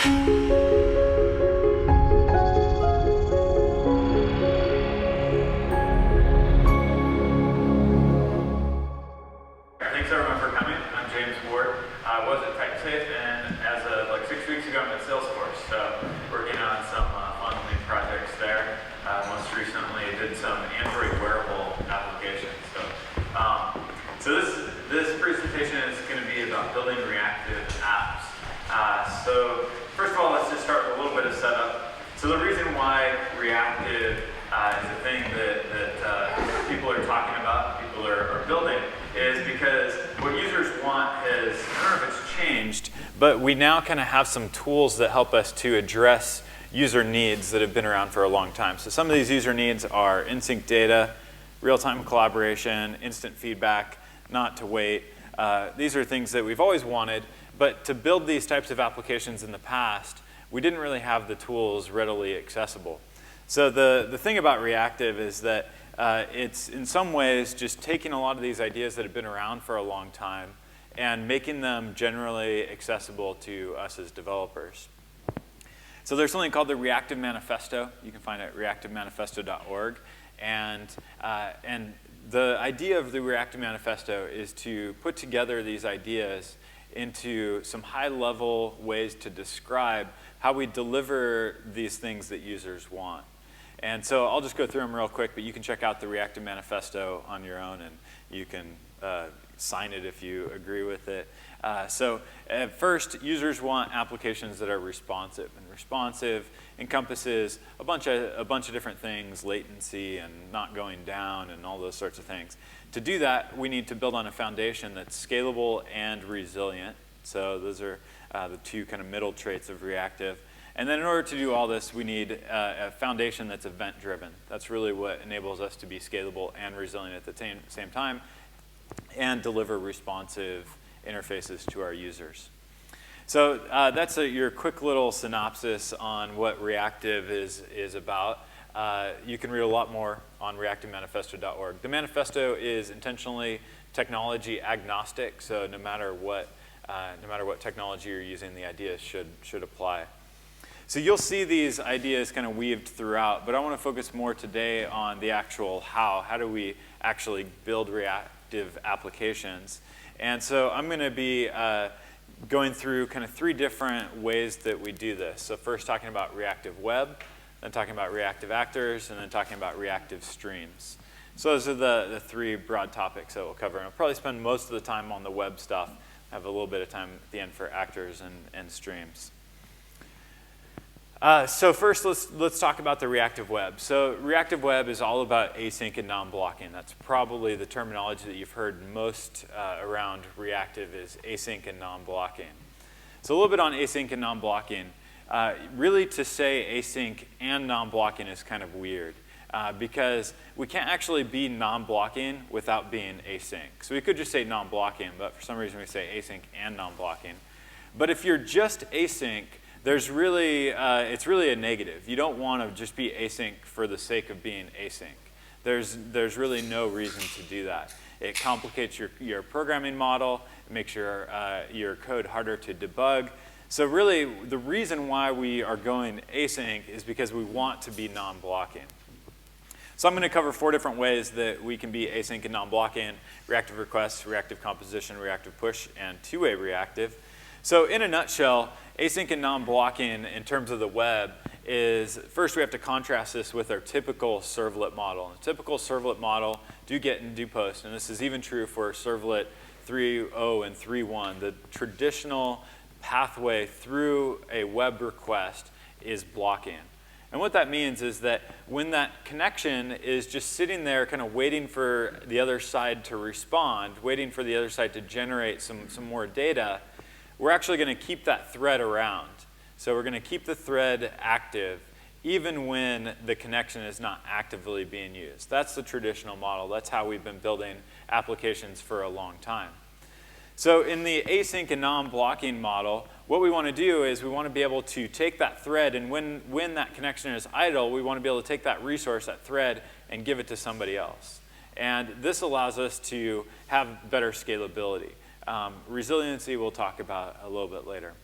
Thanks everyone for coming. I'm James Ward. I was at Typesafe, and as of like 6 weeks ago, I'm at Salesforce. So working on some fun new projects there. Most recently, did some Android wearable applications. So this presentation is going to be about building reactive apps. So first of all, let's just start with a little bit of setup. So the reason why reactive is a thing that people are talking about, people are building, is because what users want has, I don't know if it's changed, but we now kind of have some tools that help us to address user needs that have been around for a long time. So some of these user needs are in-sync data, real-time collaboration, instant feedback, not to wait. These are things that we've always wanted, but to build these types of applications in the past, we didn't really have the tools readily accessible. So the thing about reactive is that it's in some ways just taking a lot of these ideas that have been around for a long time and making them generally accessible to us as developers. So there's something called the Reactive Manifesto. You can find it at reactivemanifesto.org. And the idea of the Reactive Manifesto is to put together these ideas into some high-level ways to describe how we deliver these things that users want. And so I'll just go through them real quick, but you can check out the Reactive Manifesto on your own, and you can sign it if you agree with it. So at first, users want applications that are responsive, and responsive encompasses a bunch of different things, latency and not going down and all those sorts of things. To do that, we need to build on a foundation that's scalable and resilient. So those are the two kind of middle traits of reactive. And then in order to do all this, we need a foundation that's event-driven. That's really what enables us to be scalable and resilient at the same time and deliver responsive interfaces to our users. So that's your quick little synopsis on what reactive is about. You can read a lot more on reactivemanifesto.org. The manifesto is intentionally technology agnostic, so no matter what technology you're using, the ideas should apply. So you'll see these ideas kind of weaved throughout, but I want to focus more today on the actual how. How do we actually build reactive applications? And so I'm going to be going through kind of 3 different ways that we do this. So first talking about Reactive Web, then talking about reactive actors, and then talking about Reactive Streams. So those are the 3 broad topics that we'll cover. And I'll probably spend most of the time on the web stuff. I have a little bit of time at the end for actors and streams. So first, let's talk about the Reactive Web. So Reactive Web is all about async and non-blocking. That's probably the terminology that you've heard most around reactive is async and non-blocking. So a little bit on async and non-blocking. Really, to say async and non-blocking is kind of weird because we can't actually be non-blocking without being async. So we could just say non-blocking, but for some reason we say async and non-blocking. But if you're just async, it's really a negative. You don't want to just be async for the sake of being async. There's really no reason to do that. It complicates your programming model. It makes your code harder to debug. So really, the reason why we are going async is because we want to be non-blocking. So I'm going to cover 4 different ways that we can be async and non-blocking: reactive requests, reactive composition, reactive push, and two-way reactive. So in a nutshell, async and non-blocking in terms of the web is, first we have to contrast this with our typical servlet model. A typical servlet model, do get and do post, and this is even true for servlet 3.0 and 3.1. The traditional pathway through a web request is blocking. And what that means is that when that connection is just sitting there kind of waiting for the other side to respond, waiting for the other side to generate some more data, we're actually going to keep that thread around. So we're going to keep the thread active even when the connection is not actively being used. That's the traditional model. That's how we've been building applications for a long time. So in the async and non-blocking model, what we want to do is we want to be able to take that thread, and when that connection is idle, we want to be able to take that resource, that thread, and give it to somebody else. And this allows us to have better scalability. Resiliency we'll talk about a little bit later.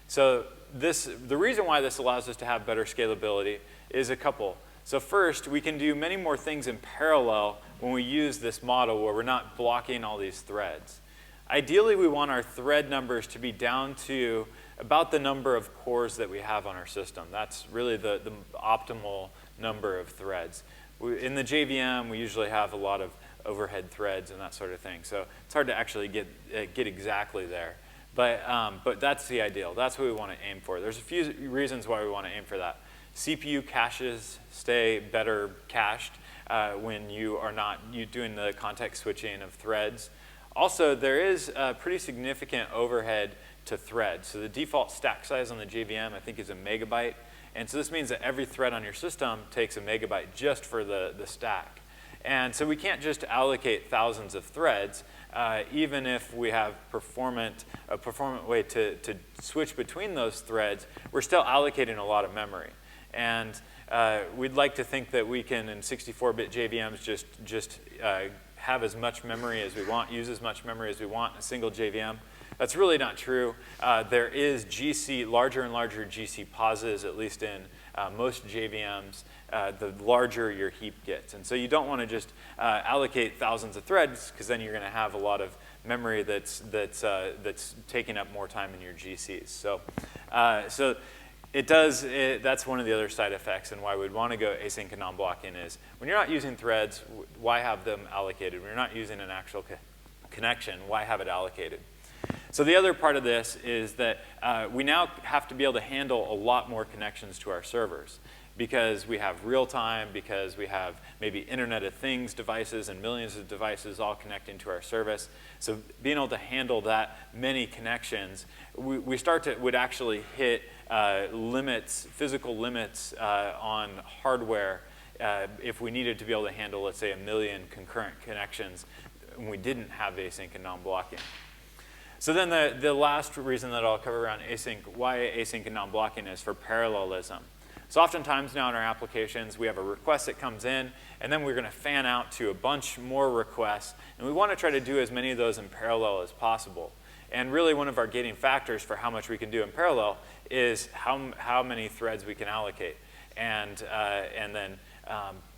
So the reason why this allows us to have better scalability is a couple. So first, we can do many more things in parallel when we use this model where we're not blocking all these threads. Ideally, we want our thread numbers to be down to about the number of cores that we have on our system. That's really the optimal number of threads. In the JVM, we usually have a lot of overhead threads and that sort of thing. So it's hard to actually get exactly there. But that's the ideal. That's what we want to aim for. There's a few reasons why we want to aim for that. CPU caches stay better cached when you are not doing the context switching of threads. Also, there is a pretty significant overhead to threads. So the default stack size on the JVM, I think, is 1 megabyte. And so this means that every thread on your system takes 1 megabyte just for the stack. And so we can't just allocate thousands of threads, even if we have a performant way to switch between those threads, we're still allocating a lot of memory. And we'd like to think that we can, in 64-bit JVMs, just have as much memory as we want, use as much memory as we want in a single JVM. That's really not true. There is larger and larger GC pauses, at least in most JVMs, the larger your heap gets. And so you don't want to just allocate thousands of threads, because then you're going to have a lot of memory that's taking up more time in your GCs. So that's one of the other side effects, and why we'd want to go async and non-blocking is when you're not using threads, why have them allocated? When you're not using an actual connection, why have it allocated? So the other part of this is that we now have to be able to handle a lot more connections to our servers, because we have real time, because we have maybe Internet of Things devices and millions of devices all connecting to our service. So being able to handle that many connections, would actually hit physical limits on hardware if we needed to be able to handle, let's say, 1 million concurrent connections when we didn't have async and non-blocking. So then the last reason that I'll cover around why async and non-blocking is for parallelism. So oftentimes now in our applications, we have a request that comes in, and then we're going to fan out to a bunch more requests, and we want to try to do as many of those in parallel as possible. And really one of our gating factors for how much we can do in parallel is how many threads we can allocate. And then,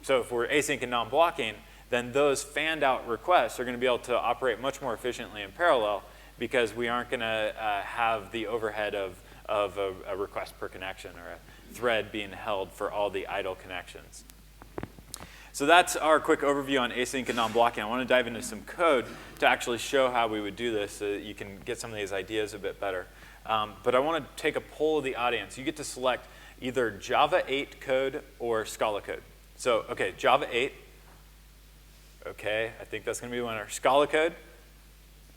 so if we're async and non-blocking, then those fanned out requests are going to be able to operate much more efficiently in parallel, because we aren't going to have the overhead of a request per connection or a thread being held for all the idle connections. So that's our quick overview on async and non-blocking. I want to dive into some code to actually show how we would do this so that you can get some of these ideas a bit better. But I want to take a poll of the audience. You get to select either Java 8 code or Scala code. So, okay, Java 8. Okay, I think that's going to be the winner. Scala code.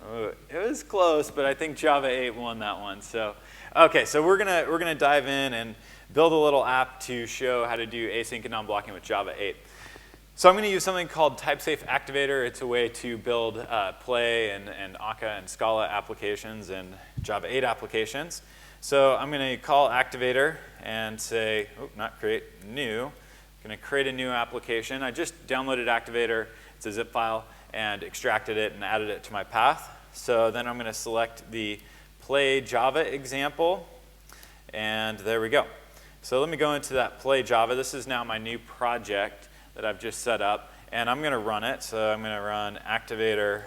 Oh, it was close, but I think Java 8 won that one. So, okay, so we're gonna dive in and build a little app to show how to do async and non-blocking with Java 8. So I'm going to use something called Typesafe Activator. It's a way to build Play and Akka and Scala applications and Java 8 applications. So I'm going to call Activator and say, not create, new. I'm going to create a new application. I just downloaded Activator. It's a zip file, and extracted it and added it to my path. So then I'm going to select the Play Java example, and there we go. So let me go into that Play Java. This is now my new project that I've just set up, and I'm going to run it. So I'm going to run activator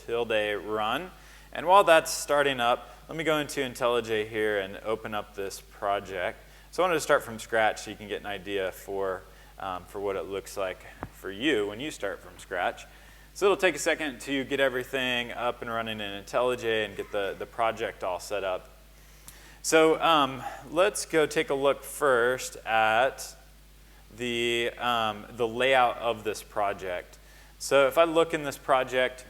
~run. And while that's starting up, let me go into IntelliJ here and open up this project. So I wanted to start from scratch so you can get an idea for what it looks like for you when you start from scratch. So it'll take a second to get everything up and running in IntelliJ and get the project all set up. So let's go take a look first at the layout of this project. So if I look in this project,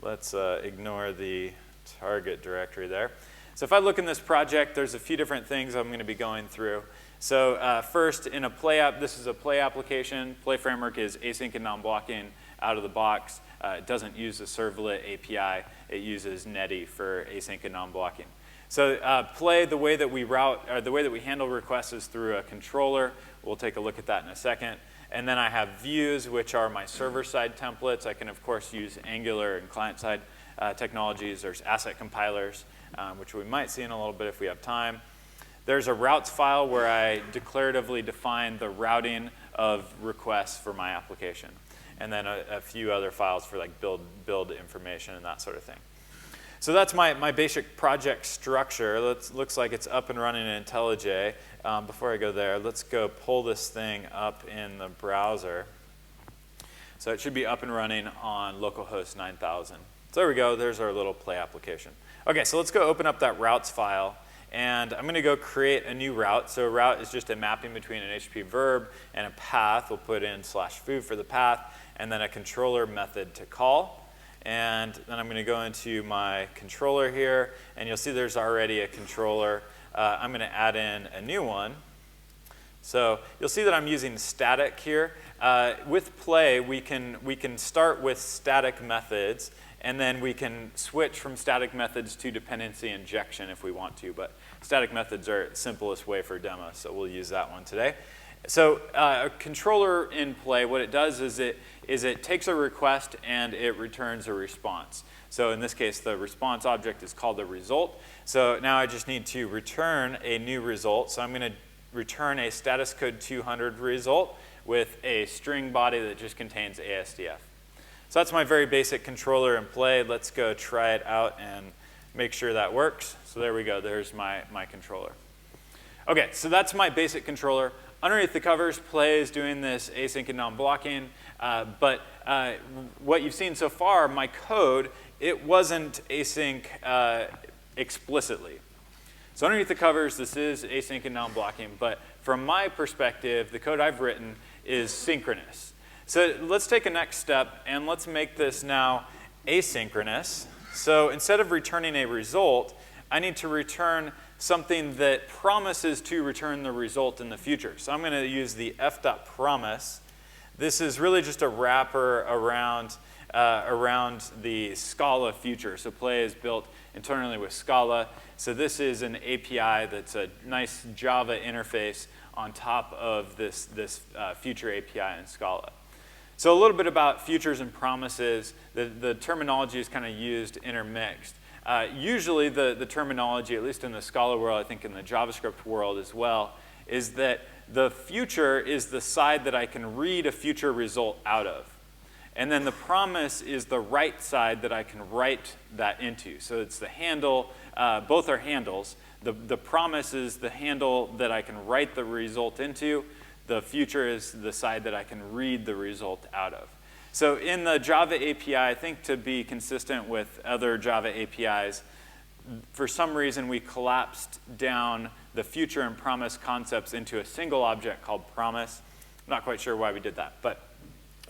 let's ignore the target directory there. So if I look in this project, there's a few different things I'm going to be going through. So first, in a Play app, this is a Play application. Play framework is async and non-blocking out of the box. It doesn't use the servlet API. It uses Netty for async and non-blocking. So Play, the way that we handle requests is through a controller. We'll take a look at that in a second. And then I have views, which are my server-side templates. I can, of course, use Angular and client-side technologies. There's asset compilers. which we might see in a little bit if we have time. There's a routes file where I declaratively define the routing of requests for my application. And then a few other files for like build information and that sort of thing. So that's my basic project structure. Looks like it's up and running in IntelliJ. Before I go there, let's go pull this thing up in the browser. So it should be up and running on localhost 9000. So there we go. There's our little play application. OK, so let's go open up that routes file. And I'm going to go create a new route. So a route is just a mapping between an HTTP verb and a path. We'll put in /foo for the path, and then a controller method to call. And then I'm going to go into my controller here, and you'll see there's already a controller. I'm going to add in a new one. So you'll see that I'm using static here. With play, we can start with static methods, and then we can switch from static methods to dependency injection if we want to. But static methods are the simplest way for demo, so we'll use that one today. So a controller in play, what it does is it takes a request and it returns a response. So in this case, the response object is called the result. So now I just need to return a new result. So I'm going to return a status code 200 result with a string body that just contains ASDF. So that's my very basic controller in play. Let's go try it out and make sure that works. So there we go. There's my controller. OK, so that's my basic controller. Underneath the covers, play is doing this async and non-blocking. But what you've seen so far, my code, it wasn't async explicitly. So underneath the covers, this is async and non-blocking. But from my perspective, the code I've written is synchronous. So let's take a next step, and let's make this now asynchronous. So instead of returning a result, I need to return something that promises to return the result in the future. So I'm going to use the f.promise. This is really just a wrapper around the Scala future. So play is built internally with Scala. So this is an API that's a nice Java interface on top of this future API in Scala. So a little bit about futures and promises. The terminology is kind of used intermixed. Usually the terminology, at least in the Scala world, I think in the JavaScript world as well, is that the future is the side that I can read a future result out of. And then the promise is the right side that I can write that into. So it's the handle, both are handles. The promise is the handle that I can write the result into. The future is the side that I can read the result out of. So in the Java API, I think to be consistent with other Java APIs, for some reason we collapsed down the future and promise concepts into a single object called promise. I'm not quite sure why we did that, but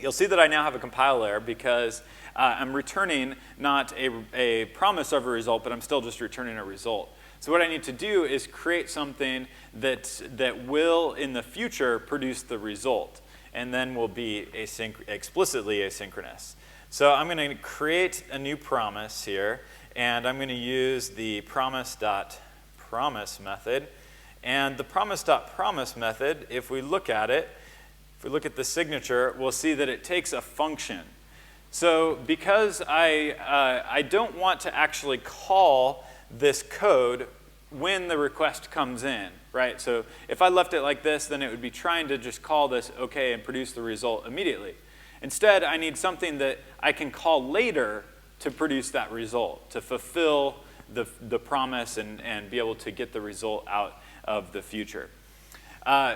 you'll see that I now have a compile error because I'm returning not a promise of a result, but I'm still just returning a result. So what I need to do is create something that will, in the future, produce the result, and then will be explicitly asynchronous. So I'm going to create a new promise here, and I'm going to use the promise.promise method. And the promise.promise method, if we look at it, if we look at the signature, we'll see that it takes a function. So because I don't want to actually call this code when the request comes in, right? So if I left it like this, then it would be trying to just call this OK and produce the result immediately. Instead, I need something that I can call later to produce that result, to fulfill the promise and be able to get the result out of the future.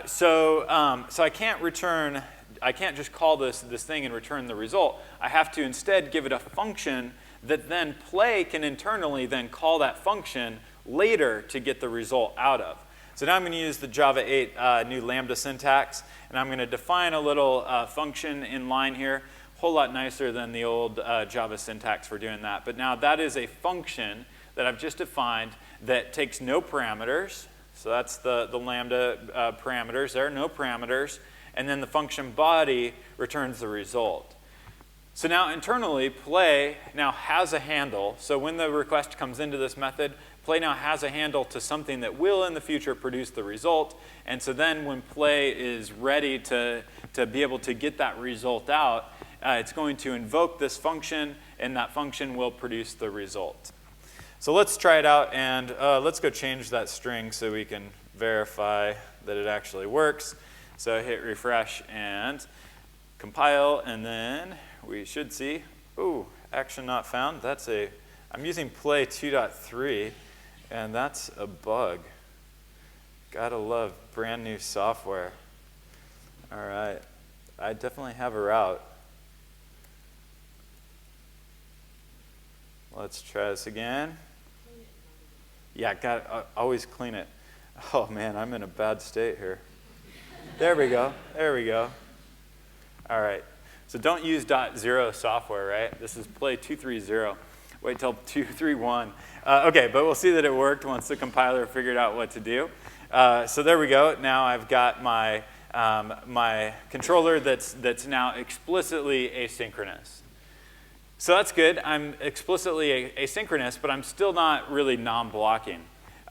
So I can't just call this thing and return the result. I have to instead give it a function that then play can internally then call that function later to get the result out of. So now I'm going to use the Java 8 new Lambda syntax, and I'm going to define a little function in line here. A whole lot nicer than the old Java syntax for doing that. But now that is a function that I've just defined that takes no parameters. So that's the Lambda parameters. There are no parameters. And then the function body returns the result. So now internally, play now has a handle. So when the request comes into this method, play now has a handle to something that will in the future produce the result. And so then when play is ready to be able to get that result out, it's going to invoke this function, and that function will produce the result. So let's try it out, and let's go change that string so we can verify that it actually works. So hit refresh and compile, and then we should see, ooh, action not found. I'm using play 2.3, and that's a bug. Gotta love brand new software. All right, I definitely have a route. Let's try this again. Yeah, always clean it. Oh man, I'm in a bad state here. There we go, there we go. All right, so don't use .0 software, right? This is play 2.3.0. Wait till 2.3.1. Okay, but we'll see that it worked once the compiler figured out what to do. So there we go. Now I've got my, my controller that's now explicitly asynchronous. So that's good. I'm explicitly asynchronous, but I'm still not really non-blocking.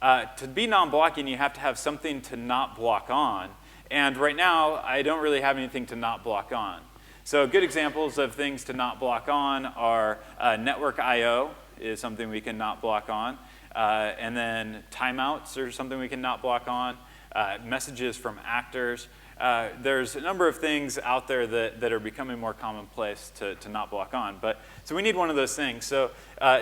To be non-blocking, you have to have something to not block on. And right now, I don't really have anything to not block on. So good examples of things to not block on are network I/O is something we can not block on. And then timeouts are something we can not block on. Messages from actors. There's a number of things out there that are becoming more commonplace to not block on. So we need one of those things. So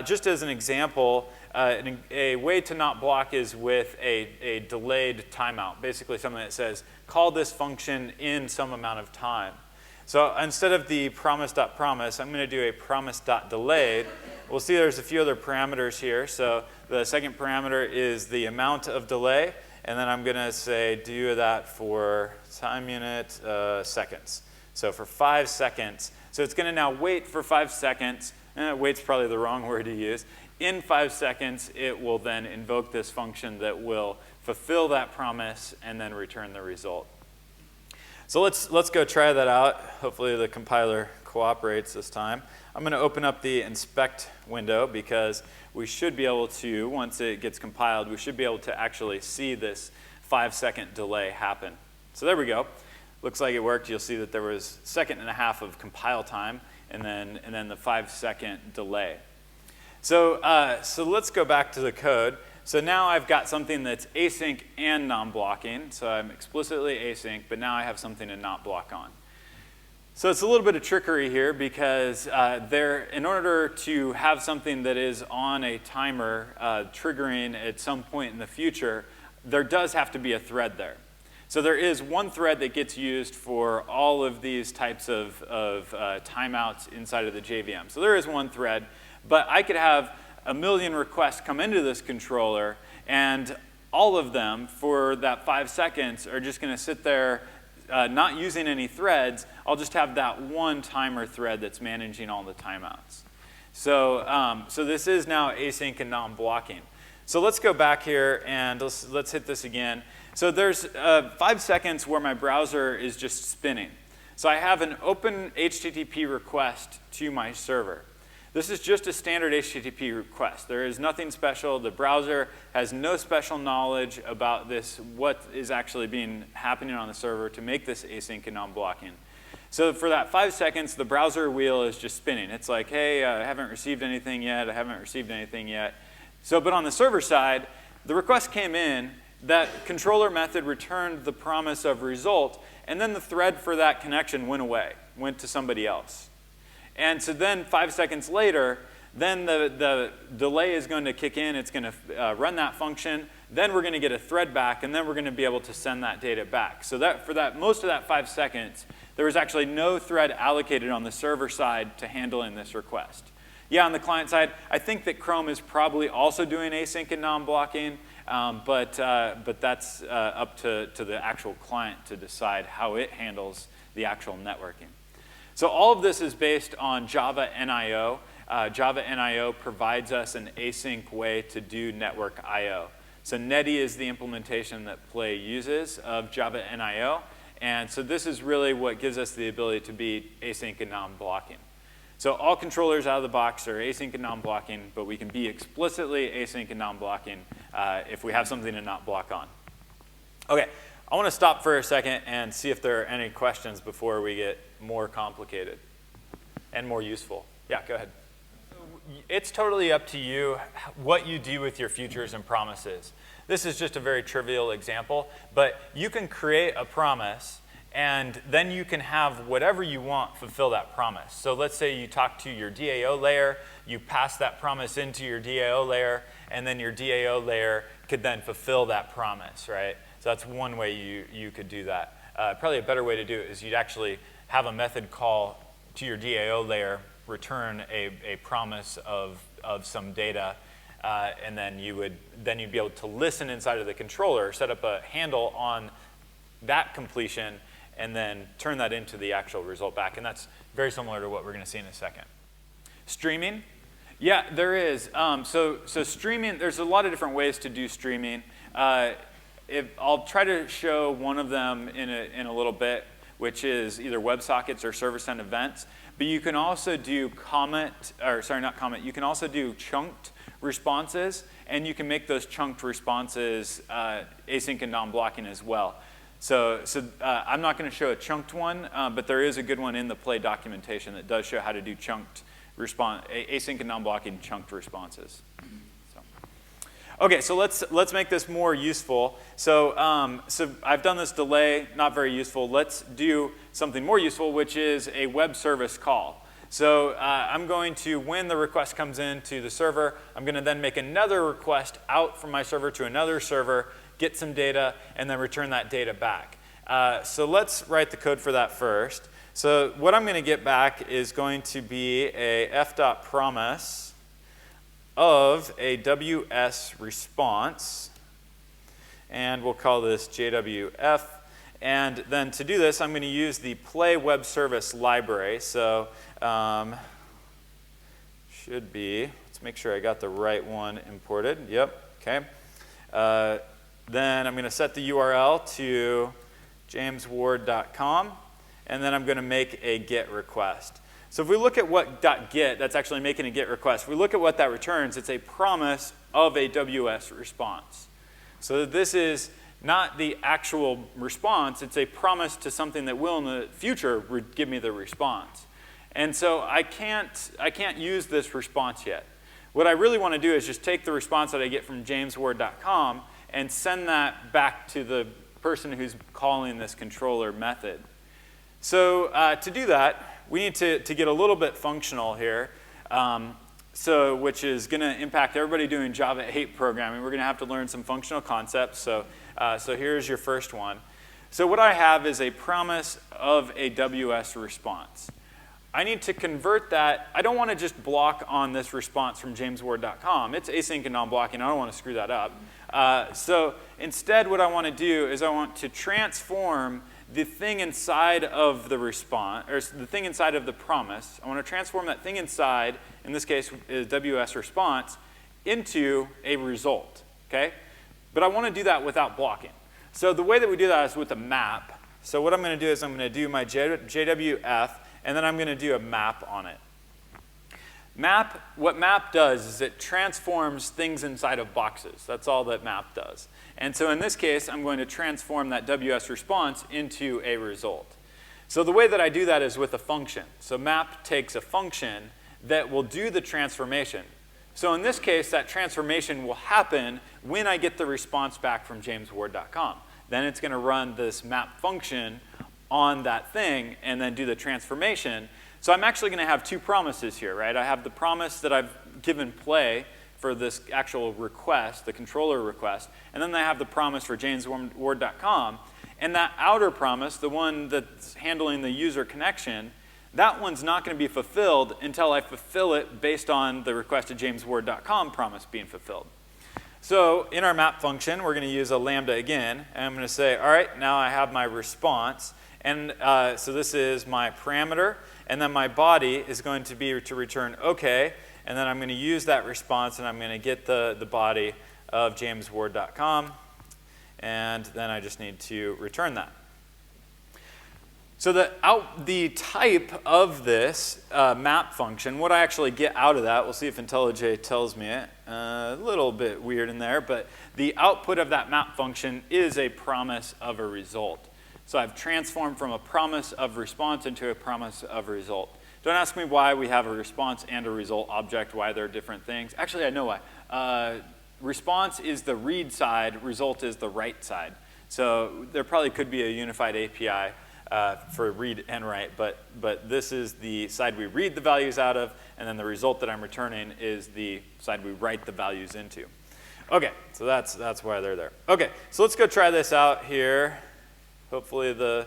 just as an example, a way to not block is with a delayed timeout, basically something that says, call this function in some amount of time. So instead of the promise.promise, I'm going to do a promise.delayed. We'll see there's a few other parameters here. So the second parameter is the amount of delay. And then I'm going to say do that for time unit seconds. So for 5 seconds. So it's going to now wait for 5 seconds. Wait's probably the wrong word to use. In 5 seconds, it will then invoke this function that will fulfill that promise and then return the result. So let's go try that out. Hopefully the compiler cooperates this time. I'm going to open up the inspect window because we should be able to, once it gets compiled, we should be able to actually see this 5-second delay happen. So there we go. Looks like it worked. You'll see that there was 1.5 seconds of compile time and then the 5-second delay. So let's go back to the code. So now I've got something that's async and non-blocking. So I'm explicitly async, but now I have something to not block on. So it's a little bit of trickery here because in order to have something that is on a timer triggering at some point in the future, there does have to be a thread there. So there is one thread that gets used for all of these types of timeouts inside of the JVM. So there is one thread, but I could have a million requests come into this controller, and all of them for that 5 seconds are just going to sit there not using any threads. I'll just have that one timer thread that's managing all the timeouts. So this is now async and non-blocking. So let's go back here and let's hit this again. So there's 5 seconds where my browser is just spinning. So I have an open HTTP request to my server. This is just a standard HTTP request. There is nothing special. The browser has no special knowledge about this, what is actually happening on the server to make this async and non-blocking. So for that 5 seconds, the browser wheel is just spinning. It's like, hey, I haven't received anything yet. I haven't received anything yet. But on the server side, the request came in. That controller method returned the promise of result, and then the thread for that connection went away, went to somebody else. And so then 5 seconds later, then the delay is going to kick in. It's going to run that function. Then we're going to get a thread back, and then we're going to be able to send that data back. So for most of that 5 seconds, there was actually no thread allocated on the server side to handling this request. Yeah, on the client side, I think that Chrome is probably also doing async and non-blocking, but that's up to the actual client to decide how it handles the actual networking. So all of this is based on Java NIO. Java NIO provides us an async way to do network I/O. So Netty is the implementation that Play uses of Java NIO. And so this is really what gives us the ability to be async and non-blocking. So all controllers out of the box are async and non-blocking, but we can be explicitly async and non-blocking if we have something to not block on. OK, I want to stop for a second and see if there are any questions before we get more complicated and more useful. Yeah, go ahead. So it's totally up to you what you do with your futures and promises. This is just a very trivial example, but you can create a promise, and then you can have whatever you want fulfill that promise. So let's say you talk to your DAO layer, you pass that promise into your DAO layer, and then your DAO layer could then fulfill that promise, right? So that's one way you could do that. Probably a better way to do it is you'd actually have a method call to your DAO layer, return a promise of some data, and then you'd be able to listen inside of the controller, set up a handle on that completion, and then turn that into the actual result back. And that's very similar to what we're going to see in a second. Streaming. Yeah, there is. So streaming, there's a lot of different ways to do streaming. I'll try to show one of them in a little bit, which is either WebSockets or server-sent events. But you can also do you can also do chunked responses, and you can make those chunked responses async and non-blocking as well. So I'm not going to show a chunked one, but there is a good one in the play documentation that does show how to do chunked async and non-blocking chunked responses. Okay, so let's make this more useful. So I've done this delay, not very useful. Let's do something more useful, which is a web service call. So I'm going to, when the request comes into the server, I'm going to then make another request out from my server to another server, get some data, and then return that data back. So let's write the code for that first. So what I'm going to get back is going to be a f.promise of a WS response, and we'll call this JWF. And then to do this, I'm going to use the play web service library. So should be, let's make sure I got the right one imported. Yep, okay. Then I'm going to set the URL to jamesward.com, and then I'm going to make a GET request. So if we look at what .get, that's actually making a GET request, if we look at what that returns, it's a promise of a WS response. So this is not the actual response, it's a promise to something that will in the future give me the response. And so I can't use this response yet. What I really want to do is just take the response that I get from jamesward.com and send that back to the person who's calling this controller method. So to do that, we need to get a little bit functional here, which is going to impact everybody doing Java 8 programming. We're going to have to learn some functional concepts. So here's your first one. So what I have is a promise of a WS response. I need to convert that. I don't want to just block on this response from jamesward.com. It's async and non-blocking. I don't want to screw that up. So instead, what I want to do is I want to transform the thing inside of the response, or the thing inside of the promise. I want to transform that thing inside, in this case is WS response, into a result, okay? But I want to do that without blocking. So the way that we do that is with a map. So what I'm going to do is I'm going to do my JWF, and then I'm going to do a map on it. What map does is it transforms things inside of boxes. That's all that map does. And so in this case, I'm going to transform that WS response into a result. So the way that I do that is with a function. So map takes a function that will do the transformation. So in this case, that transformation will happen when I get the response back from jamesward.com. Then it's going to run this map function on that thing and then do the transformation. So I'm actually going to have two promises here, right? I have the promise that I've given play for this actual request, the controller request, and then I have the promise for jamesward.com. And that outer promise, the one that's handling the user connection, that one's not going to be fulfilled until I fulfill it based on the request to jamesward.com promise being fulfilled. So in our map function, we're going to use a lambda again, and I'm going to say, all right, now I have my response. And so this is my parameter, and then my body is going to be to return OK, and then I'm going to use that response, and I'm going to get the body of jamesward.com, and then I just need to return that. So the type of this map function, what I actually get out of that, we'll see if IntelliJ tells me it. A little bit weird in there, but the output of that map function is a promise of a result. So I've transformed from a promise of response into a promise of result. Don't ask me why we have a response and a result object, why they're different things. Actually, I know why. Response is the read side, result is the write side. So there probably could be a unified API for read and write, but this is the side we read the values out of, and then the result that I'm returning is the side we write the values into. Okay, so that's why they're there. Okay, so let's go try this out here. Hopefully the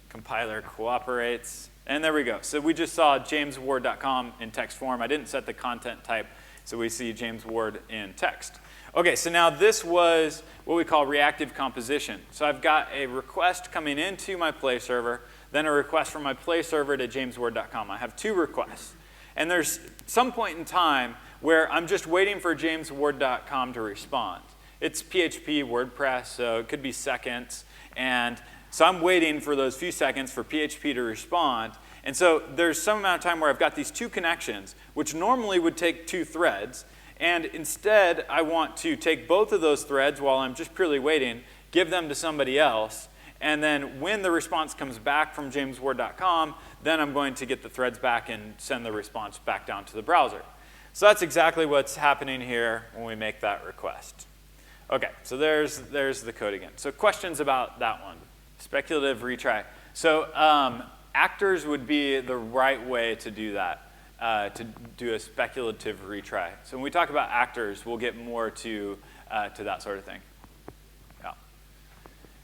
compiler cooperates. And there we go. So we just saw jamesward.com in text form. I didn't set the content type, so we see James Ward in text. Okay, so now this was what we call reactive composition. So I've got a request coming into my Play server, then a request from my Play server to jamesward.com. I have two requests. And there's some point in time where I'm just waiting for jamesward.com to respond. It's PHP WordPress, so it could be seconds. And so I'm waiting for those few seconds for PHP to respond. And so there's some amount of time where I've got these two connections, which normally would take two threads. And instead, I want to take both of those threads while I'm just purely waiting, give them to somebody else. And then when the response comes back from jamesward.com, then I'm going to get the threads back and send the response back down to the browser. So that's exactly what's happening here when we make that request. Okay, so there's the code again. So questions about that one? Speculative retry. So actors would be the right way to do that, to do a speculative retry. So when we talk about actors, we'll get more to that sort of thing. Yeah.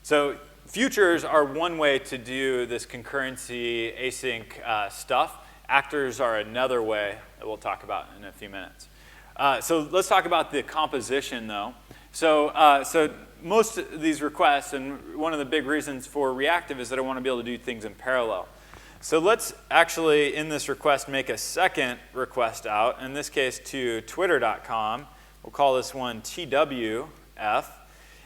So futures are one way to do this concurrency async stuff. Actors are another way that we'll talk about in a few minutes. So let's talk about the composition, though. So most of these requests, and one of the big reasons for reactive is that I want to be able to do things in parallel. So let's actually, in this request, make a second request out, in this case to twitter.com. We'll call this one TWF.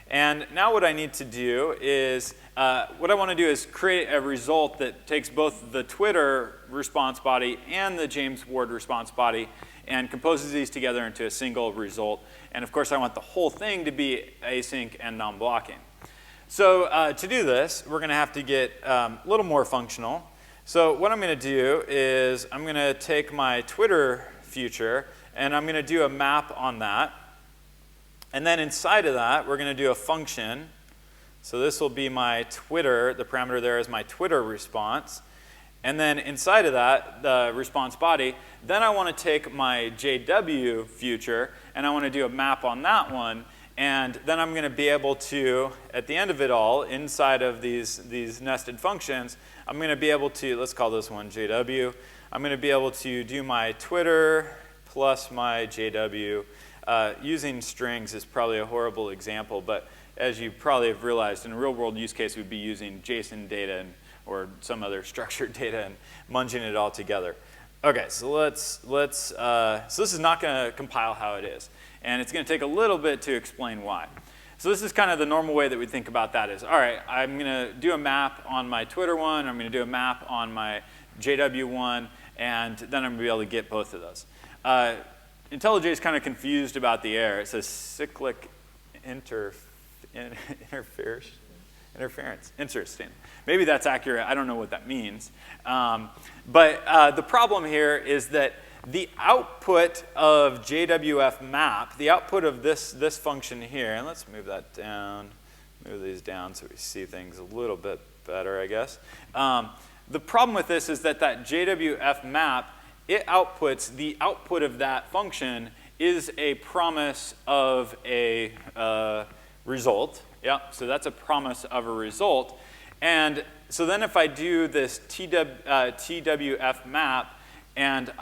And now what I need to do is, what I want to do is create a result that takes both the Twitter response body and the James Ward response body and composes these together into a single result. And of course, I want the whole thing to be async and non-blocking. So to do this, we're going to have to get a little more functional. So what I'm going to do is I'm going to take my Twitter future, and I'm going to do a map on that. And then inside of that, we're going to do a function. So this will be my Twitter. The parameter there is my Twitter response. And then inside of that, the response body, then I want to take my JW future, and I want to do a map on that one. And then I'm going to be able to, at the end of it all, inside of these nested functions, I'm going to be able to, let's call this one JW. I'm going to be able to do my Twitter plus my JW. Using strings is probably a horrible example, but as you probably have realized, in a real-world use case, we'd be using JSON data or some other structured data and munging it all together. Okay, so so this is not going to compile how it is, and it's going to take a little bit to explain why. So this is kind of the normal way that we think about that is, all right, I'm going to do a map on my Twitter one, I'm going to do a map on my JW one, and then I'm going to be able to get both of those. IntelliJ is kind of confused about the error. It says cyclic interference. Interesting. Maybe that's accurate. I don't know what that means. But the problem here is that the output of JWF map, the output of this function here, and let's move that down, move these down so we see things a little bit better, I guess. The problem with this is that JWF map, it outputs, the output of that function is a promise of a result. Yeah, so that's a promise of a result. And so then if I do this TWF map, and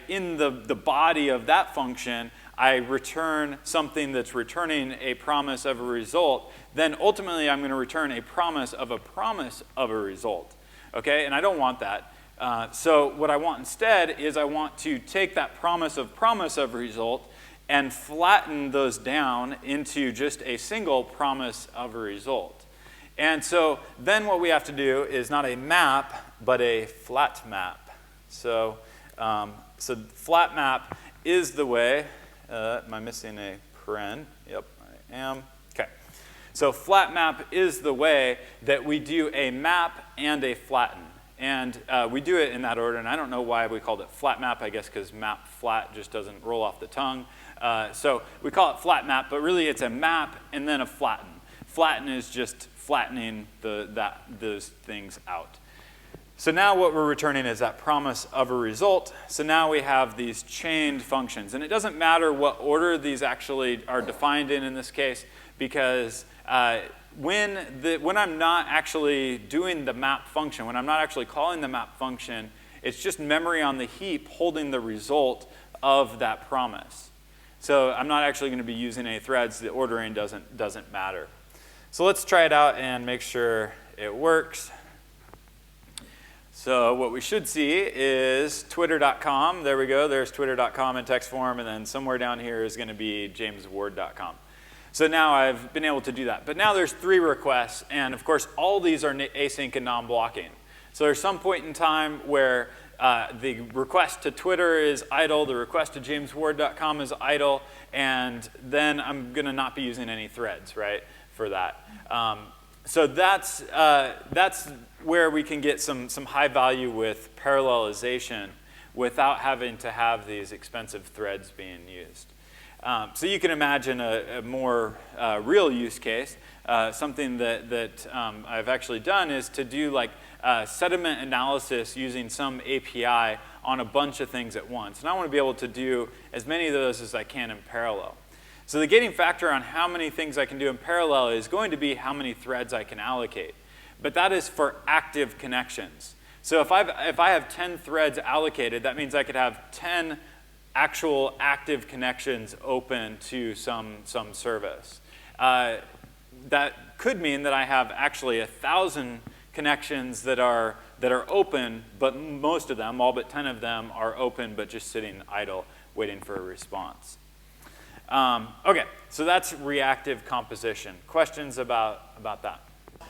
in the body of that function, I return something that's returning a promise of a result, then ultimately I'm going to return a promise of a result. Okay, and I don't want that. So what I want instead is I want to take that promise of result and flatten those down into just a single promise of a result. And so then what we have to do is not a map, but a flat map. So, so flat map is the way, am I missing a paren? Yep, I am. Okay. So flat map is the way that we do a map and a flatten. And we do it in that order, and I don't know why we called it flat map, I guess because map flat just doesn't roll off the tongue. So we call it flat map, but really it's a map and then a flatten. Flatten is just flattening those things out. So now what we're returning is that promise of a result. So now we have these chained functions. And it doesn't matter what order these actually are defined in this case, because when I'm not actually doing the map function, when I'm not actually calling the map function, it's just memory on the heap holding the result of that promise. So I'm not actually going to be using any threads. The ordering doesn't matter. So let's try it out and make sure it works. So what we should see is twitter.com. There we go. There's twitter.com in text form, and then somewhere down here is going to be jamesward.com. So now I've been able to do that. But now there's 3 requests, and of course all these are async and non-blocking. So there's some point in time where the request to Twitter is idle, the request to jamesward.com is idle, and then I'm going to not be using any threads, right, for that. So that's where we can get some high value with parallelization without having to have these expensive threads being used. So you can imagine a more real use case. Something that I've actually done is to do like sediment analysis using some API on a bunch of things at once. And I want to be able to do as many of those as I can in parallel. So the gating factor on how many things I can do in parallel is going to be how many threads I can allocate. But that is for active connections. So if I have 10 threads allocated, that means I could have 10 actual active connections open to some service. That could mean that I have actually 1,000 connections that are open, but most of them, all but 10 of them, are open but just sitting idle, waiting for a response. Okay, so that's reactive composition. Questions about that?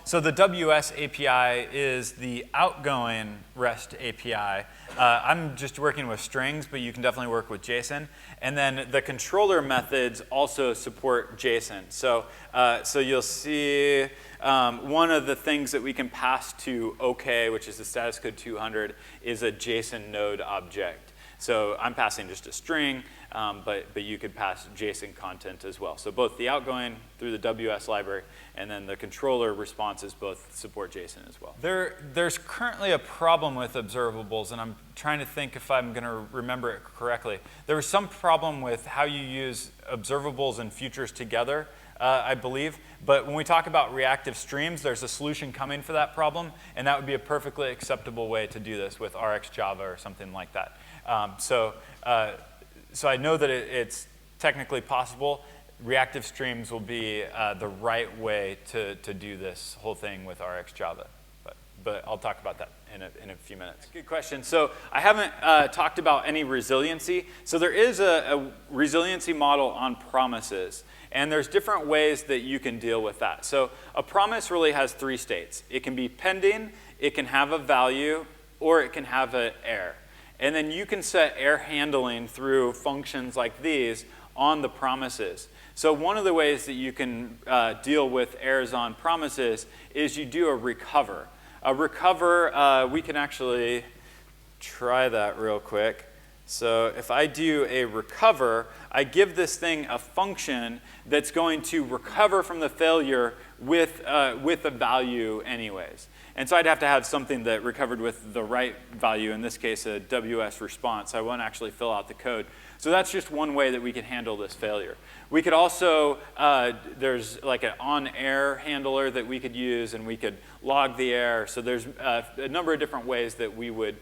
So the WS API is the outgoing REST API. I'm just working with strings, but you can definitely work with JSON. And then the controller methods also support JSON. So you'll see one of the things that we can pass to OK, which is the status code 200, is a JSON node object. So I'm passing just a string, but you could pass JSON content as well. So both the outgoing through the WS library and then the controller responses both support JSON as well. There's currently a problem with observables, and I'm trying to think if I'm going to remember it correctly. There was some problem with how you use observables and futures together, I believe. But when we talk about reactive streams, there's a solution coming for that problem, and that would be a perfectly acceptable way to do this with RxJava or something like that. So I know that it's technically possible. Reactive streams will be the right way to do this whole thing with RxJava. But I'll talk about that in a few minutes. Good question. So I haven't talked about any resiliency. So there is a resiliency model on promises. And there's different ways that you can deal with that. So a promise really has 3 states. It can be pending, it can have a value, or it can have an error. And then you can set error handling through functions like these on the promises. So one of the ways that you can deal with errors on promises is you do a recover. A recover, we can actually try that real quick. So if I do a recover, I give this thing a function that's going to recover from the failure with a value anyways. And so I'd have to have something that recovered with the right value, in this case a WS response. I won't actually fill out the code. So that's just one way that we can handle this failure. We could also, there's like an on-error handler that we could use, and we could log the error. So there's a number of different ways that we would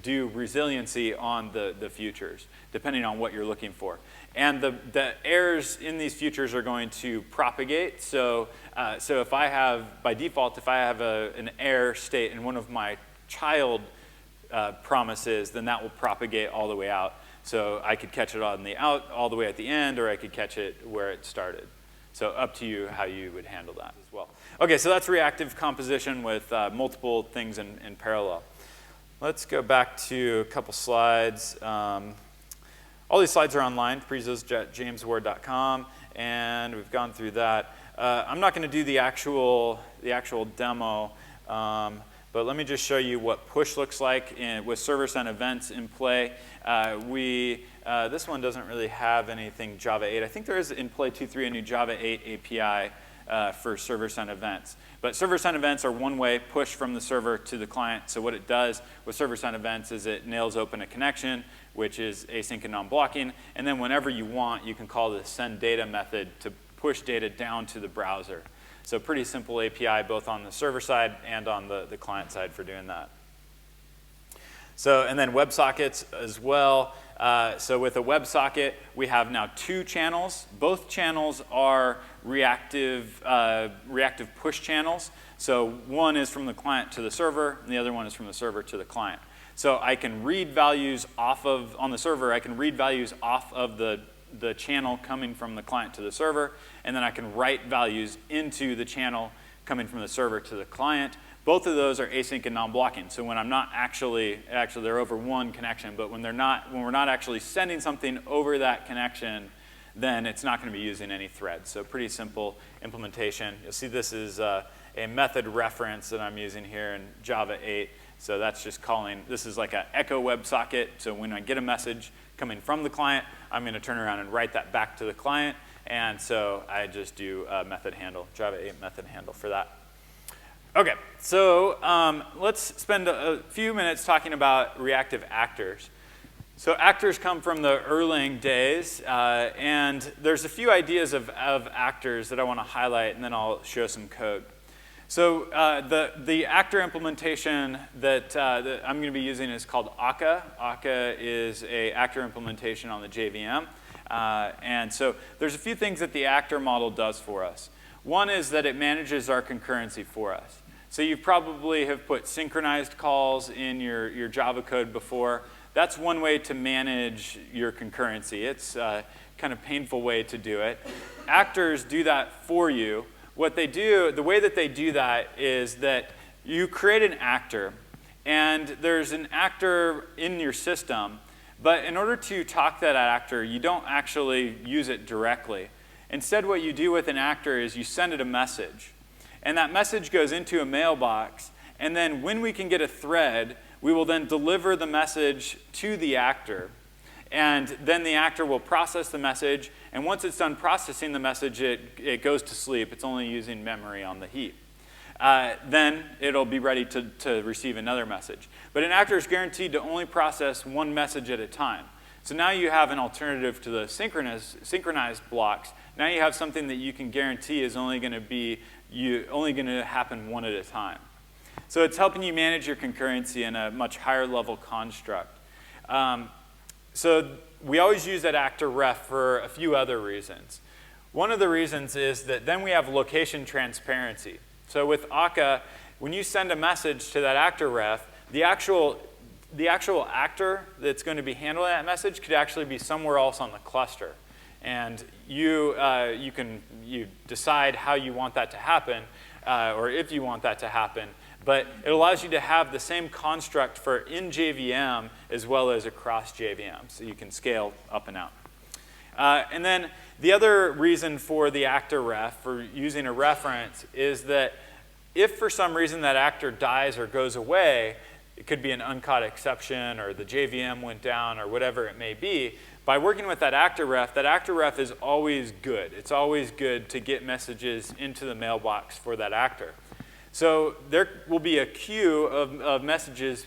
do resiliency on the futures, depending on what you're looking for. And the errors in these futures are going to propagate. So if I have, by default, if I have an error state in one of my child promises, then that will propagate all the way out. So I could catch it on the out all the way at the end, or I could catch it where it started. So up to you how you would handle that as well. Okay, so that's reactive composition with multiple things in parallel. Let's go back to a couple slides. All these slides are online, prezos.jamesward.com, and we've gone through that. I'm not going to do the actual demo, but But let me just show you what push looks like with server-side events in play. This one doesn't really have anything Java 8. I think there is in play 2.3 a new Java 8 API for server-side events. But server-side events are one-way push from the server to the client. So what it does with server-side events is it nails open a connection, which is async and non-blocking. And then whenever you want, you can call the send data method to push data down to the browser. So pretty simple API both on the server side and on the client side for doing that. So, and then WebSockets as well. So with a WebSocket, we have now 2 channels. Both channels are reactive push channels. So one is from the client to the server, and the other one is from the server to the client. So I can read values on the server, I can read values off of the channel coming from the client to the server, and then I can write values into the channel coming from the server to the client. Both of those are async and non-blocking. So when I'm not actually they're over one connection, but when we're not actually sending something over that connection, then it's not going to be using any threads. So pretty simple implementation. You'll see this is a method reference that I'm using here in Java 8. So that's just calling, this is like an echo WebSocket. So when I get a message coming from the client, I'm going to turn around and write that back to the client. And so I just do a method handle, Java 8 method handle for that. OK, so let's spend a few minutes talking about reactive actors. So actors come from the Erlang days. And there's a few ideas of actors that I want to highlight, and then I'll show some code. So the actor implementation that I'm going to be using is called Akka. Akka is an actor implementation on the JVM. And so there's a few things that the actor model does for us. One is that it manages our concurrency for us. So you probably have put synchronized calls in your Java code before. That's one way to manage your concurrency. It's a kind of painful way to do it. Actors do that for you. What they do, the way that they do that is that you create an actor, and there's an actor in your system, but in order to talk to that actor, you don't actually use it directly. Instead, what you do with an actor is you send it a message, and that message goes into a mailbox, and then when we can get a thread, we will then deliver the message to the actor. And then the actor will process the message, and once it's done processing the message, it goes to sleep. It's only using memory on the heap. Then it'll be ready to receive another message. But an actor is guaranteed to only process one message at a time. So now you have an alternative to the synchronized blocks. Now you have something that you can guarantee is only going to happen one at a time. So it's helping you manage your concurrency in a much higher level construct. So we always use that actor ref for a few other reasons. One of the reasons is that then we have location transparency. So with Akka, when you send a message to that actor ref, the actual actor that's going to be handling that message could actually be somewhere else on the cluster. And you decide how you want that to happen, or if you want that to happen. But it allows you to have the same construct for in JVM as well as across JVM. So you can scale up and out. And then the other reason for the actor ref, for using a reference, is that if for some reason that actor dies or goes away, it could be an uncaught exception or the JVM went down or whatever it may be, by working with that actor ref is always good. It's always good to get messages into the mailbox for that actor. So there will be a queue of messages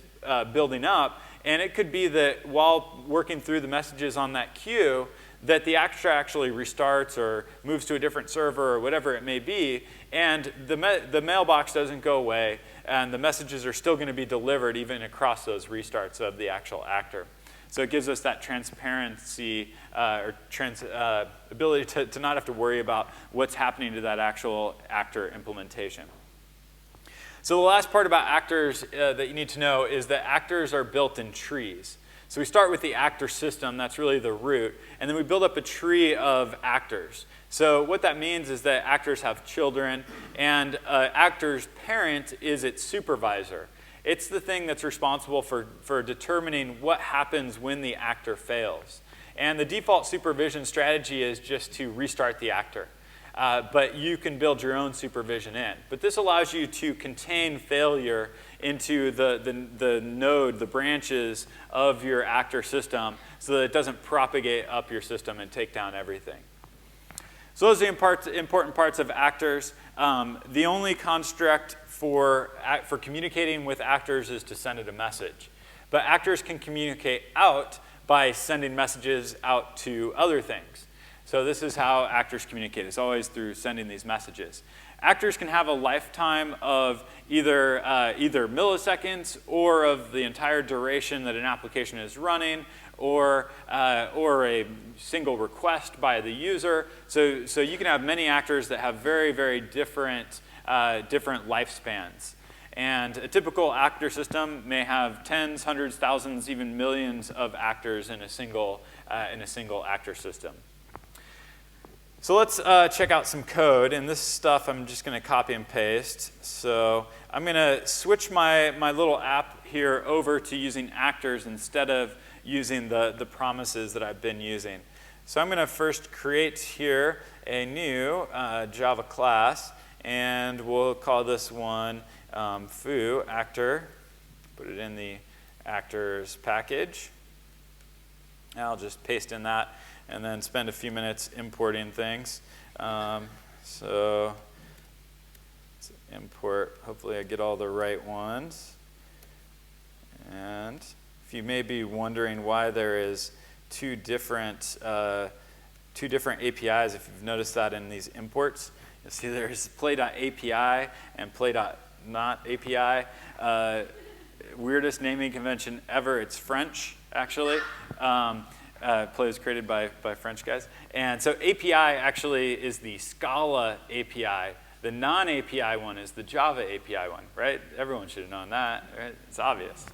building up, and it could be that while working through the messages on that queue, that the actor actually restarts or moves to a different server or whatever it may be, and the mailbox doesn't go away, and the messages are still going to be delivered even across those restarts of the actual actor. So it gives us that transparency ability to not have to worry about what's happening to that actual actor implementation. So the last part about actors that you need to know is that actors are built in trees. So we start with the actor system, that's really the root, and then we build up a tree of actors. So what that means is that actors have children, and actor's parent is its supervisor. It's the thing that's responsible for determining what happens when the actor fails. And the default supervision strategy is just to restart the actor. but you can build your own supervision in. But this allows you to contain failure into the node, the branches of your actor system, so that it doesn't propagate up your system and take down everything. So those are the important parts of actors. The only construct for communicating with actors is to send it a message. But actors can communicate out by sending messages out to other things. So this is how actors communicate. It's always through sending these messages. Actors can have a lifetime of either milliseconds or of the entire duration that an application is running, or a single request by the user. So you can have many actors that have very, very different lifespans. And a typical actor system may have tens, hundreds, thousands, even millions of actors in a single actor system. So let's check out some code. And this stuff I'm just going to copy and paste. So I'm going to switch my little app here over to using actors instead of using the promises that I've been using. So I'm going to first create here a new Java class, and we'll call this one foo actor. Put it in the actors package. And I'll just paste in that and then spend a few minutes importing things. So let's import, hopefully I get all the right ones. And if you may be wondering why there is two different APIs, if you've noticed that in these imports, you'll see there's play.api and play.not.api. Weirdest naming convention ever. It's French, actually. Play was created by French guys. And so API actually is the Scala API. The non-API one is the Java API one, right? Everyone should have known that, right? It's obvious.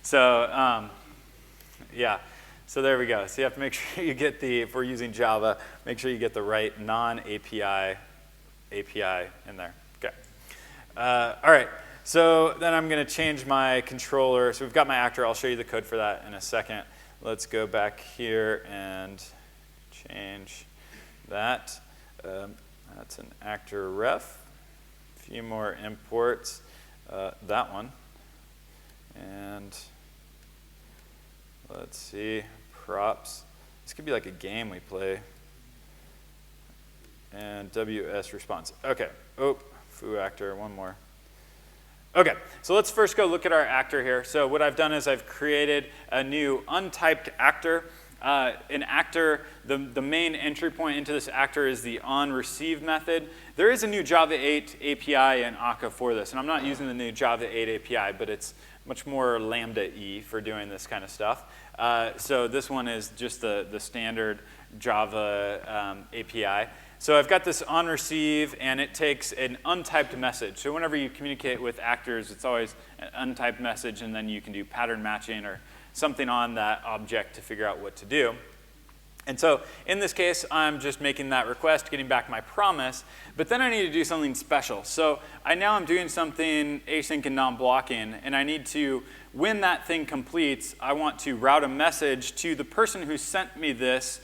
So yeah, so there we go. So you have to make sure you get if we're using Java, make sure you get the right non-API API in there. Okay. All right. So then I'm going to change my controller. So we've got my actor. I'll show you the code for that in a second. Let's go back here and change that. That's an actor ref. A few more imports. That one. And let's see, props. This could be like a game we play. And WS response. OK. Oh, foo actor, one more. OK, so let's first go look at our actor here. So what I've done is I've created a new untyped actor. An actor, the main entry point into this actor is the onReceive method. There is a new Java 8 API in Akka for this. And I'm not using the new Java 8 API, but it's much more Lambda-y for doing this kind of stuff. So this one is just the standard Java API. So I've got this onReceive, and it takes an untyped message. So whenever you communicate with actors, it's always an untyped message, and then you can do pattern matching or something on that object to figure out what to do. And so in this case, I'm just making that request, getting back my promise, but then I need to do something special. So now I'm doing something async and non-blocking, and I need to, when that thing completes, I want to route a message to the person who sent me this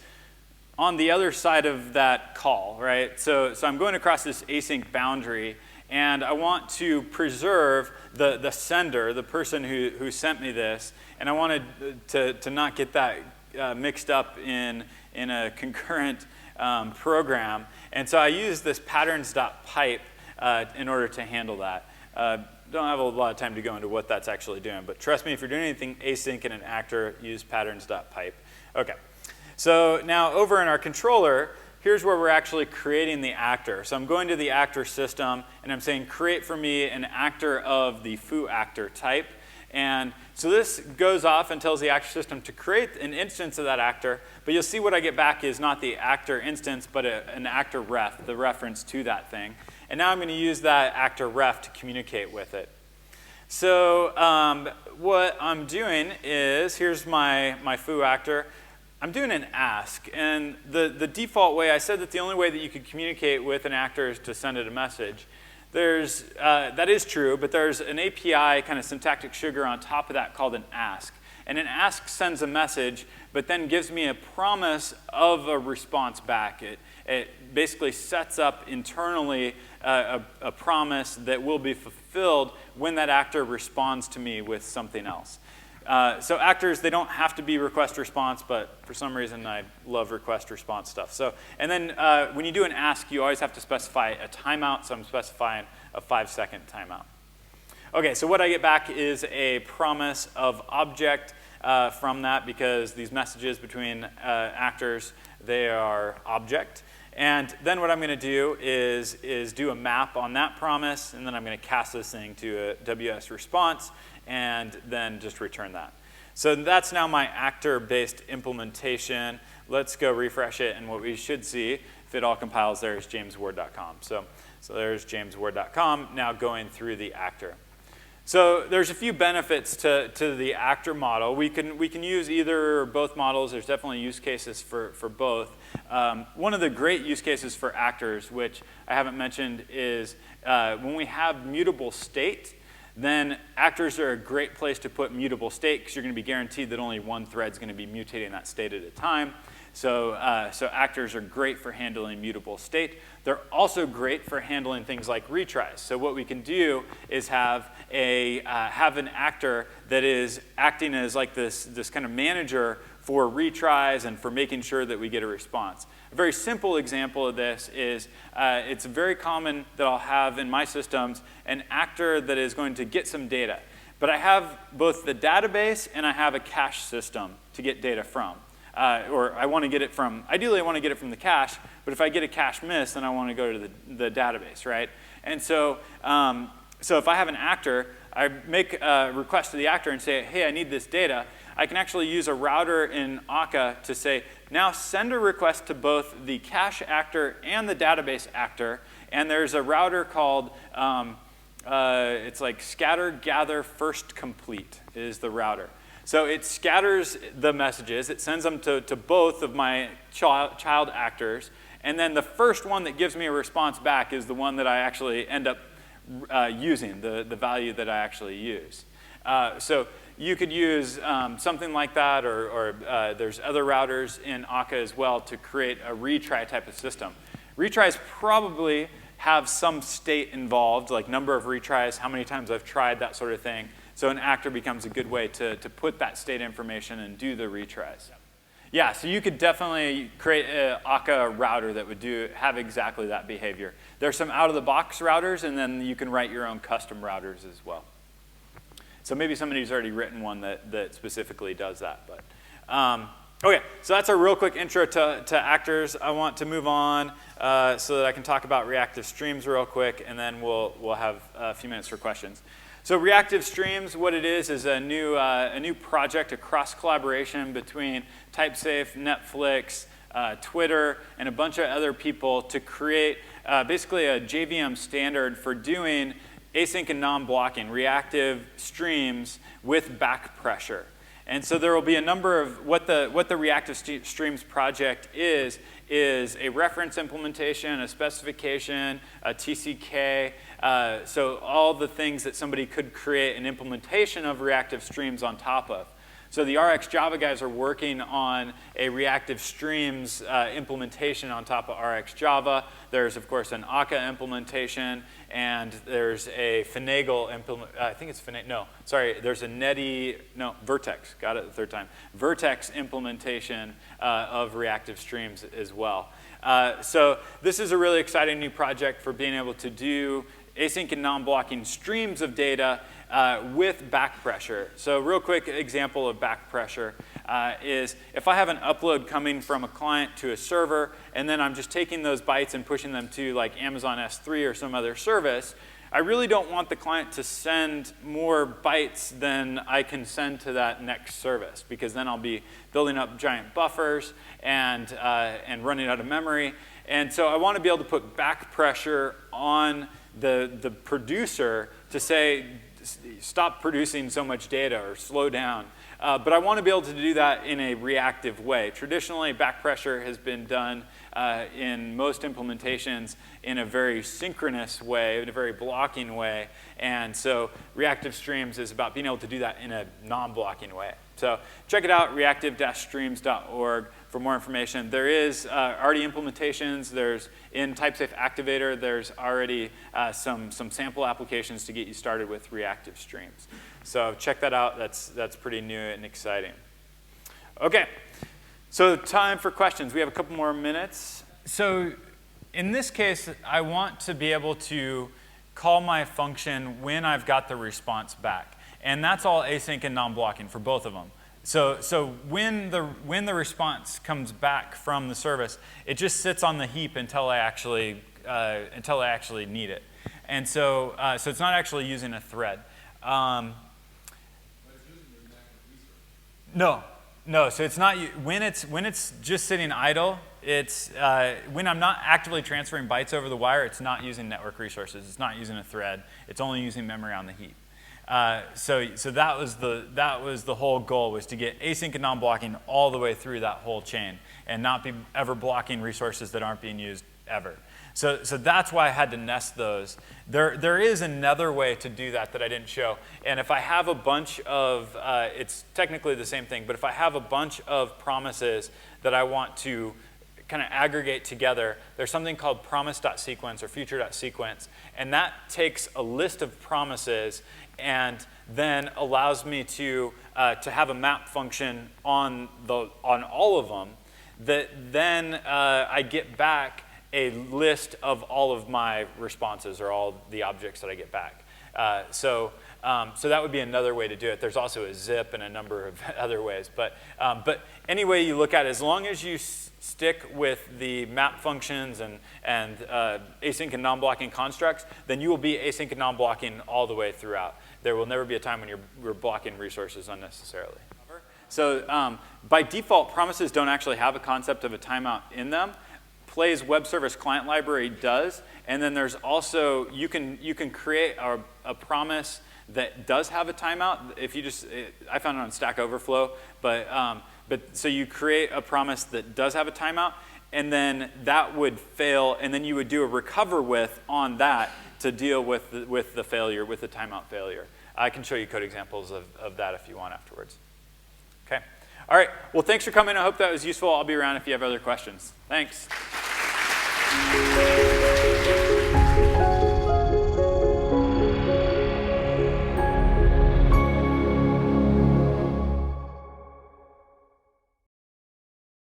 on the other side of that call, right? So I'm going across this async boundary, and I want to preserve the sender, the person who sent me this, and I wanted to not get that mixed up in a concurrent program. And so I use this patterns.pipe in order to handle that. Don't have a lot of time to go into what that's actually doing, but trust me, if you're doing anything async in an actor, use patterns.pipe. OK. So now over in our controller, here's where we're actually creating the actor. So I'm going to the actor system, and I'm saying create for me an actor of the foo actor type. And so this goes off and tells the actor system to create an instance of that actor. But you'll see what I get back is not the actor instance, but an actor ref, the reference to that thing. And now I'm going to use that actor ref to communicate with it. So what I'm doing is, here's my foo actor. I'm doing an ask, and the default way, I said that the only way that you could communicate with an actor is to send it a message. That is true, but there's an API kind of syntactic sugar on top of that called an ask. And an ask sends a message, but then gives me a promise of a response back. it basically sets up internally a promise that will be fulfilled when that actor responds to me with something else. So actors, they don't have to be request response, but for some reason I love request response stuff. So, and then when you do an ask, you always have to specify a timeout, so I'm specifying a 5-second timeout. Okay, so what I get back is a promise of object from that, because these messages between actors, they are object. And then what I'm going to do is do a map on that promise, and then I'm going to cast this thing to a WS response, and then just return that. So that's now my actor-based implementation. Let's go refresh it, and what we should see, if it all compiles there, is jamesward.com. So there's jamesward.com now going through the actor. So there's a few benefits to the actor model. We can use either or both models. There's definitely use cases for both. One of the great use cases for actors, which I haven't mentioned, is when we have mutable state, then actors are a great place to put mutable state, because you're going to be guaranteed that only one thread is going to be mutating that state at a time. So actors are great for handling mutable state. They're also great for handling things like retries. So what we can do is have an actor that is acting as like this kind of manager for retries and for making sure that we get a response. A very simple example of this is it's very common that I'll have in my systems an actor that is going to get some data. But I have both the database and I have a cache system to get data from. Or I want to get it from, ideally I want to get it from the cache, but if I get a cache miss, then I want to go to the database, right? And so, so if I have an actor, I make a request to the actor and say, hey, I need this data. I can actually use a router in Akka to say, now send a request to both the cache actor and the database actor, and there's a router called, it's like scatter, gather, first complete is the router. So it scatters the messages, it sends them to both of my child actors, and then the first one that gives me a response back is the one that I actually end up using, the value that I actually use. So you could use something like that, or there's other routers in Akka as well to create a retry type of system. Retries probably have some state involved, like number of retries, how many times I've tried, that sort of thing. So an actor becomes a good way to put that state information and do the retries. Yeah, so you could definitely create an Akka router that would have exactly that behavior. There's some out-of-the-box routers, and then you can write your own custom routers as well. So maybe somebody's already written one that specifically does that. But okay, so that's a real quick intro to actors. I want to move on so that I can talk about Reactive Streams real quick, and then we'll have a few minutes for questions. So Reactive Streams, what it is a new project, a cross-collaboration between Typesafe, Netflix, Twitter, and a bunch of other people to create basically a JVM standard for doing async and non-blocking, reactive streams with back pressure. And so there will be a number of, what the Reactive Streams project is a reference implementation, a specification, a TCK, so all the things that somebody could create an implementation of Reactive Streams on top of. So the RX Java guys are working on a Reactive Streams implementation on top of RX Java. There's, of course, an Akka implementation, and there's a Finagle I think it's Finagle, no, sorry, there's a Vertex, got it the third time, Vertex implementation of Reactive Streams as well. So this is a really exciting new project for being able to do async and non-blocking streams of data with back pressure. So a real quick example of back pressure is if I have an upload coming from a client to a server, and then I'm just taking those bytes and pushing them to like Amazon S3 or some other service, I really don't want the client to send more bytes than I can send to that next service, because then I'll be building up giant buffers and running out of memory. And so I want to be able to put back pressure on the producer to say, stop producing so much data or slow down. But I want to be able to do that in a reactive way. Traditionally, back pressure has been done in most implementations in a very synchronous way, in a very blocking way. And so Reactive Streams is about being able to do that in a non-blocking way. So check it out, reactive-streams.org. more information. There is already implementations. There's in Typesafe Activator, there's already some sample applications to get you started with Reactive Streams. So check that out. That's pretty new and exciting. OK, so time for questions. We have a couple more minutes. So in this case, I want to be able to call my function when I've got the response back. And that's all async and non-blocking for both of them. So when the response comes back from the service, it just sits on the heap until I actually need it. And so it's not actually using a thread. No. So it's not when it's just sitting idle. It's when I'm not actively transferring bytes over the wire. It's not using network resources. It's not using a thread. It's only using memory on the heap. So that was the whole goal, was to get async and non-blocking all the way through that whole chain and not be ever blocking resources that aren't being used ever. So that's why I had to nest those. There is another way to do that I didn't show. And if I have a bunch of, it's technically the same thing, but if I have a bunch of promises that I want to kind of aggregate together, there's something called promise.sequence or future.sequence. And that takes a list of promises and then allows me to have a map function on all of them that then I get back a list of all of my responses or all the objects that I get back. So that would be another way to do it. There's also a zip and a number of other ways. But any way you look at it, as long as you stick with the map functions and async and non-blocking constructs, then you will be async and non-blocking all the way throughout. There will never be a time when you're blocking resources unnecessarily. So by default, promises don't actually have a concept of a timeout in them. Play's web service client library does. And then there's also, you can create a promise that does have a timeout. If you I found it on Stack Overflow, but so you create a promise that does have a timeout, and then that would fail, and then you would do a recover with on that to deal with the failure, with the timeout failure. I can show you code examples of that if you want afterwards. OK. All right. Well, thanks for coming. I hope that was useful. I'll be around if you have other questions. Thanks.